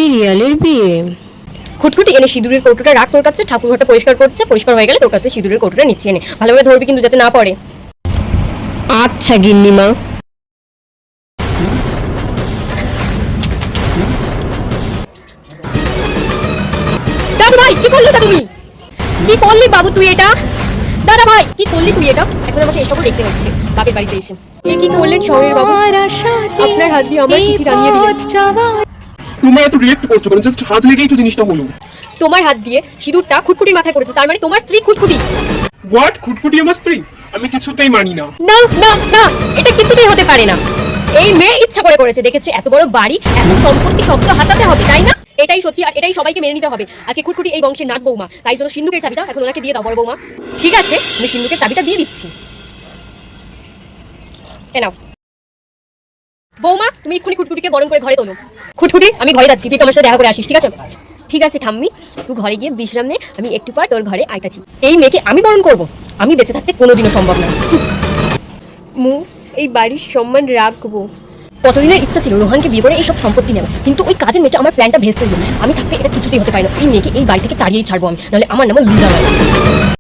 সিরিয়ালের বিয়ে। খুটখুটি এনে সিঁদুরের কৌটোটা রাখ তোর কাছে, ঠাকুর ঘরটা পরিষ্কার করছে, পরিষ্কার হয়ে গেলে তোর কাছে সিঁদুরের কৌটোটা নিচ্ছে এনে ভালোভাবে ধরবি কিন্তু যাতে না পড়ে। আচ্ছা গিন্নিমা। দাদা ভাই কি করলি তুমি? কি করলি বাবু তুই এটা? দাদা ভাই কি করলি তুই এটা? এখন আমাকে এসবও দেখতে হচ্ছে বাপের বাড়িতে এসে। এ কি করলেন শহরের বাবু? আপনার হাত দিয়ে আমার চিঠি টানিয়ে দিলেন। তোমরা এত রিয়েক্ট করছো কেন? জাস্ট হাত লেগেই তো জিনিসটা হলো। তোমার হাত দিয়ে সিঁদুরটা খুটখুটির মাথায় পড়েছে, তার মানে তোমার স্ত্রী খুটখুটি। হোয়াট? খুটখুটি আমার স্ত্রী? আমি কিছুতেই মানি না। না না না, এটা কিছুতেই হতে পারে না। এই মেয়ে ইচ্ছা করে করেছে, দেখেছো এত বড় বাড়ি, এত সম্পত্তি সব তো হাতাতে হবে তাই না? এটাই সত্যি আর এটাই সবাইকে মেনে নিতে হবে। আজকে খুটখুটি এই বংশের নাট বৌমা, তাই জন্য সিন্ধুকের চাবিটা এখন ওনাকে দিয়ে দাও বড় বৌমা। ঠিক আছে, আমি সিন্ধুকের চাবিটা দিয়ে দিচ্ছি। এ নাও বৌমা, তুমি এক্ষুনি খুটখুটিকে বরণ করে ঘরে তোলো। খুটখুটি আমি ঘরে যাচ্ছি, তুই আমার সাথে দেখা করে আসিস, ঠিক আছে? ঠিক আছে ঠাম্মি, তুই ঘরে গিয়ে বিশ্রাম নে, আমি একটু পর তোর ঘরে আইতাছি। এই মেয়েকে আমি বরণ করব? আমি বেঁচে থাকতে কোনোদিনও সম্ভব না। মু এই বাড়ির সম্মান রাখবো। কতদিনের ইচ্ছা ছিল রোহানকে বিয়ে করে এইসব সম্পত্তি নেওয়া, কিন্তু ওই কাজের মেয়েটা আমার প্ল্যানটা ভেস্তে দিল। আমি থাকতে এটা কিছুতেই হতে পারে না। এই মেয়েকে এই বাড়ি থেকে তাড়িয়েই ছাড়বো আমি, নাহলে আমার নাম লিজা নয়।